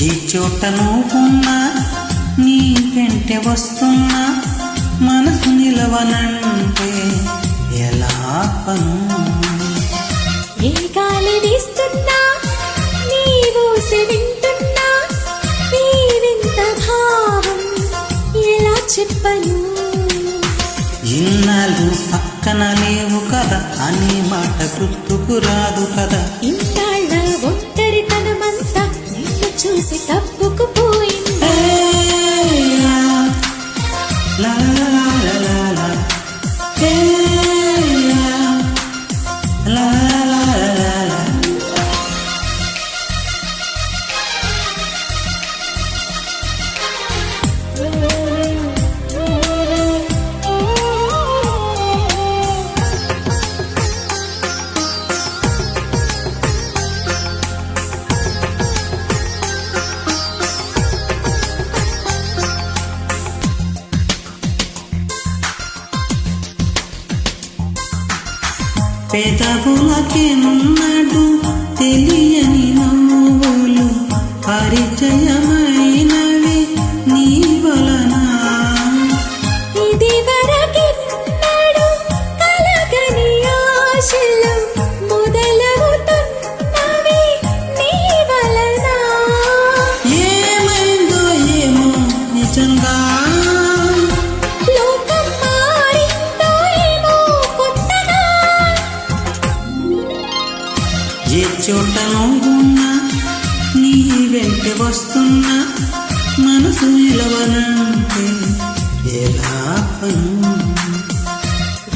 ఏ చోట నువ్వున్నా నీ వెంటే వస్తున్నా మనసు నిలవనంటే ఎలా పను ఏ గాలి వీస్తున్నా నీ ఊసి వింటున్నా ఈ వింత భావం ఎలా చెప్పను ఇన్నాళ్ళు పక్కన లేవు కదా అనే మాట గుర్తుకు రాదు కదా ఇంతాళ్ళ ఒంటరితనమంతా నిన్ను చూసి తప్పుకుపోయిందా లా లా లా లా లా హే లా లా లా లా పెదవులకెన్నడు తెలియని నవ్వులు పరిచయమైనవి నీ వలన ఇది వరకెన్నడు కలగని ఆశలు మొదలవుతున్నవి నీ వలన ఏమైందో ఏమో నిజంగా లోకం మారిందో ఏమో కొత్తగా ఏ చోట నువ్వున్నా నీ వెంట వస్తున్నా మనసు నిలవనంటే ఎలా పను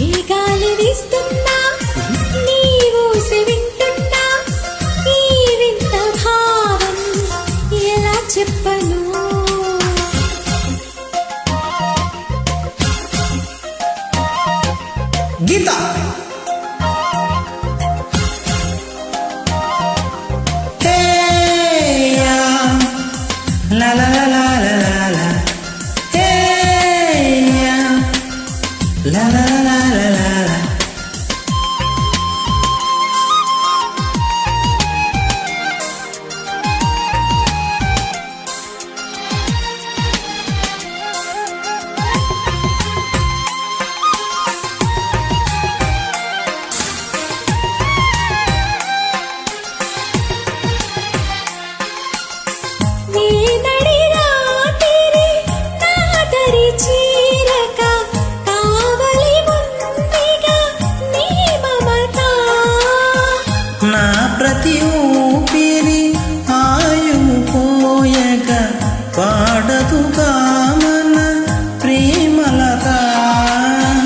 ఏ గాలి వీస్తున్నా నీ ఊసి వింటున్నా ఈ వింత భావం ఎలా చెప్పను గీత La la la la la la la. Hey yeah. La la la la la la. నీ నడి రాత్రి నా దరి చీరక కావలి ఉందిగా నీ మమత నా ప్రతి ఊపిరి ఆయువు పోయగా పాడదుగా మన ప్రేమలత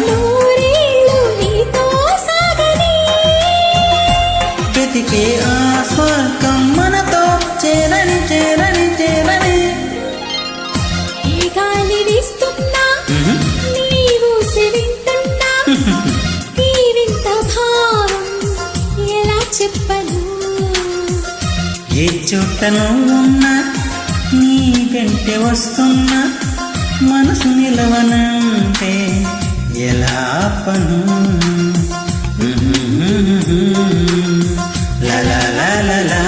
నూరేళ్ళు నీతో సాగని వెతికే ఆ స్వర్గం మనతో చేరని చేరని చేరని ఏ గాలి వీస్తున్నా నీ ఊసి వింటున్నా ఈ వింత భావం ఎలా చెప్పను ఏ చోట నువ్వున్నా నీ వెంటే వస్తున్నా మనసు నిలవనంటే ఎలా పను లా లా లా లా లా